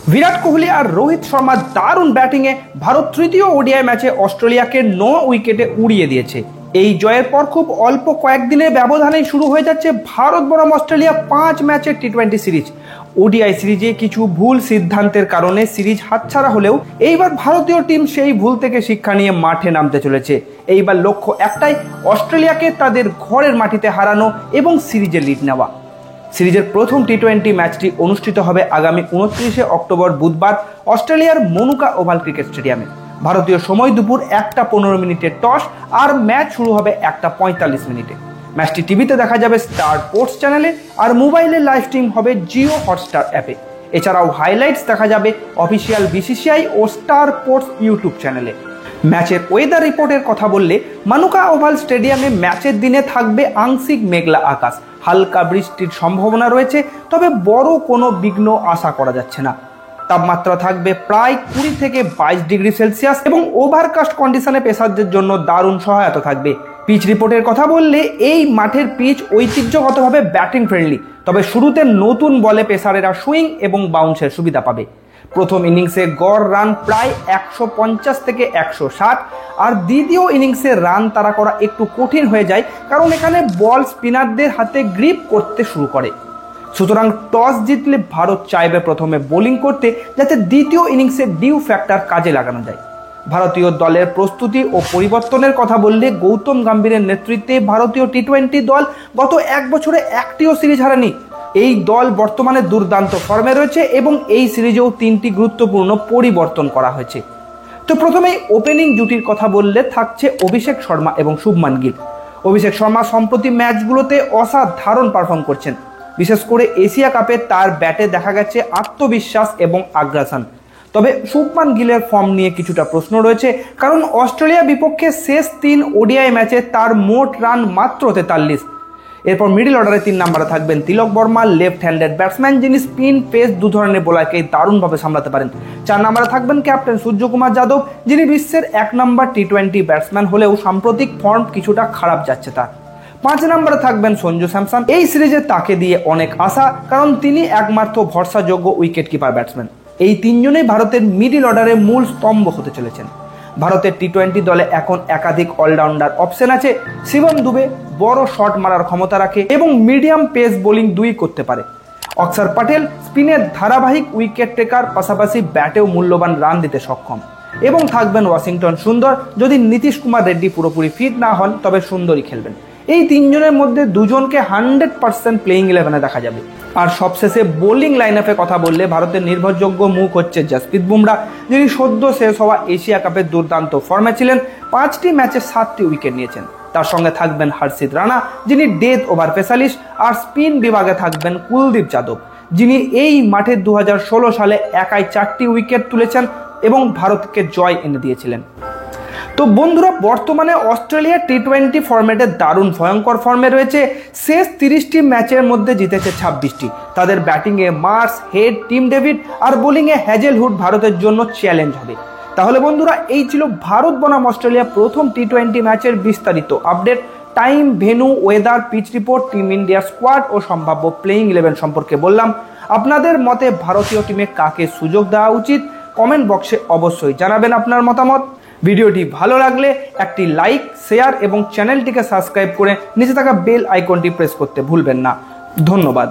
विराट कोहली और रोहित शर्मा दारुण बैटिंगे भारत तृतीय ओडिआई मैचे ऑस्ट्रेलिया के 9 उइकेटे उड़िए दिए। এই জয়ের পর খুব অল্প কয়েকদিনের ব্যবধানেই শুরু হয়ে যাচ্ছে ভারত বনাম অস্ট্রেলিয়া 5 ম্যাচের টি20 সিরিজ। ওডিআই সিরিজে কিছু ভুল সিদ্ধান্তের কারণে সিরিজ হাতছাড়া হলেও এইবার ভারতীয় টিম সেই ভুল থেকে শিক্ষা নিয়ে মাঠে নামতে চলেছে। এইবার লক্ষ্য একটাই, অস্ট্রেলিয়াকে তাদের ঘরের মাটিতে হারানো এবং সিরিজের লিড নেওয়া। সিরিজের প্রথম টি20 ম্যাচটি অনুষ্ঠিত হবে আগামী 29 অক্টোবর বুধবার অস্ট্রেলিয়ার মনুকা ওভাল ক্রিকেট স্টেডিয়ামে। ভারতীয় সময় দুপুর 1:15 টস আর ম্যাচ শুরু হবে 1:45। ম্যাচটি টিভিতে দেখা যাবে স্টার স্পোর্টস চ্যানেলে আর মোবাইলে লাইভ স্ট্রিম হবে জিও হটস্টার অ্যাপে। এছাড়াও হাইলাইটস দেখা যাবে অফিসিয়াল বিসিসিআই ও স্টার স্পোর্টস ইউটিউব চ্যানেলে। ম্যাচের ওয়েদার রিপোর্টের কথা বললে মানুকা ওভাল স্টেডিয়ামে ম্যাচের দিনে থাকবে আংশিক মেঘলা আকাশ, হালকা বৃষ্টির সম্ভাবনা রয়েছে, তবে বড় কোনো বিঘ্ন আশা করা যাচ্ছে না। তাপমাত্রা থাকবে প্রায় 20 থেকে 22 ডিগ্রি সেলসিয়াস এবং ওভারকাস্ট কন্ডিশনে পেসারদের জন্য দারুণ সহায়তা থাকবে। পিচ রিপোর্টের কথা বললে এই মাঠের পিচ ঐতিহ্যগতভাবে ব্যাটিং ফ্রেন্ডলি, তবে শুরুতে নতুন বলে পেসারেরা সুইং এবং বাউন্সের সুবিধা পাবে। প্রথম ইনিংসে গড় রান প্রায় 150 থেকে 160 আর দ্বিতীয় ইনিংসে রান তাড়া করা একটু কঠিন হয়ে যায়, কারণ এখানে বল স্পিনারদের হাতে গ্রিপ করতে শুরু করে। সুতরাং টস জিতলে ভারত চাইবে প্রথমে বোলিং করতে, যাতে দ্বিতীয় ইনিংসে ডিউ ফ্যাক্টর কাজে লাগানো যায়। ভারতীয় দলের প্রস্তুতি ও পরিবর্তনের কথা বললে গৌতম গম্ভীরের নেতৃত্বে ভারতীয় টি20 দল গত 1 বছরে একটিও সিরিজ হারেনি। এই দল বর্তমানে দুর্দান্ত ফর্মে রয়েছে এবং এই সিরিজেও 3টি গুরুত্বপূর্ণ পরিবর্তন করা হয়েছে। তো প্রথমেই ওপেনিং জুটির কথা বললে থাকছে অভিষেক শর্মা এবং শুভমান গিল। অভিষেক শর্মা সম্প্রতি ম্যাচগুলোতে অসাধারণ পারফর্ম করছেন, বিশেষ করে এশিয়া কাপে তার ব্যাটে দেখা গেছে আত্মবিশ্বাস এবং আগ্রাসন। তবে শুভমান গিলের ফর্ম নিয়ে কিছুটা প্রশ্ন রয়েছে, কারণ অস্ট্রেলিয়া বিপক্ষে শেষ 3 ওডিআই ম্যাচে তার মোট রান মাত্র 43। এরপর মিডল অর্ডারে 3 নম্বরে থাকবেন তিলক বর্মা, লেফট হ্যান্ডেড ব্যাটসম্যান, যিনি স্পিন পেস দু ধরনের বোলারকে দারুণভাবে সামলাতে পারেন। 4 নম্বরে থাকবেন ক্যাপ্টেন সূর্যকুমার যাদব, যিনি বিশ্বের 1 নম্বর টি20 ব্যাটসম্যান হলেও সাম্প্রতিক ফর্ম কিছুটা খারাপ যাচ্ছে তার। 5 নম্বরে থাকবেন সঞ্জু স্যামসন। এই সিরিজে তাকে দিয়ে অনেক আশা, কারণ তিনি একমাত্র ভরসাযোগ্য উইকেট কিপার ব্যাটসম্যান। এই 3 জনেই ভারতের মিডল অর্ডারে মূল স্তম্ভ হতে চলেছেন। ভারতের টি20 দলে এখন একাধিক অলরাউন্ডার অপশন আছে। শিবম দুবে বড় শট মারার ক্ষমতা রাখে এবং মিডিয়াম পেস বোলিং দুই করতে পারে। অক্ষর পটেল স্পিনের ধারাবাহিক উইকেট টেকার, পাশাপাশি ব্যাটেও মূল্যবান রান দিতে সক্ষম। এবং থাকবেন ওয়াশিংটন সুন্দর, যদি নীতিশ কুমার রেড্ডি পুরোপুরি ফিট না হন তবে সুন্দরই খেলবেন। এই 3 জনের মধ্যে 2 জনকে 100% প্লেইং 11-এ দেখা যাবে। আর সবশেষে বোলিং লাইন আপে কথা বললে ভারতের নির্ভরযোগ্য মুখ হচ্ছে জসপ্রীত বুমরা, যিনি সদ্য শেষ হওয়া এশিয়া কাপের দুর্দান্ত ফর্মে ছিলেন। 5টি ম্যাচে 7টি উইকেট নিয়েছেন। তার সঙ্গে থাকবেন হর্ষিত রানা, যিনি ডেথ ওভার স্পেশালিস্ট, আর স্পিন বিভাগে থাকবেন কুলদীপ যাদব, যিনি এই মাঠে 2016 সালে একাই 4টি উইকেট তুলেছেন এবং ভারতকে জয় এনে দিয়েছিলেন। তো বন্ধুরা, বর্তমানে অস্ট্রেলিয়া টি20 ফরম্যাটে দারুণ ভয়ঙ্কর ফর্মে রয়েছে। শেষ 30টি ম্যাচের মধ্যে জিতেছে 26টি। তাদের ব্যাটিংয়ে মার্স, হেড, টিম ডেভিড আর বোলিংয়ে হ্যাজেলউড ভারতের জন্য চ্যালেঞ্জ হবে। তাহলে বন্ধুরা, এই ছিল ভারত বনাম অস্ট্রেলিয়া প্রথম টি20 ম্যাচের বিস্তারিত update. Time, venue, weather, pitch report, team ইন্ডিয়ার স্কোয়াড ও সম্ভাব্য প্লেইং 11 সম্পর্কে বললাম। আপনাদের মতে ভারতীয় টিমে কাকে সুযোগ দেওয়া উচিত কমেন্ট বক্সে অবশ্যই জানাবেন আপনার মতামত। ভিডিওটি ভালো লাগলে একটি লাইক, শেয়ার এবং চ্যানেলটিকে সাবস্ক্রাইব করে নিচে থাকা বেল আইকনটি প্রেস করতে ভুলবেন না। ধন্যবাদ।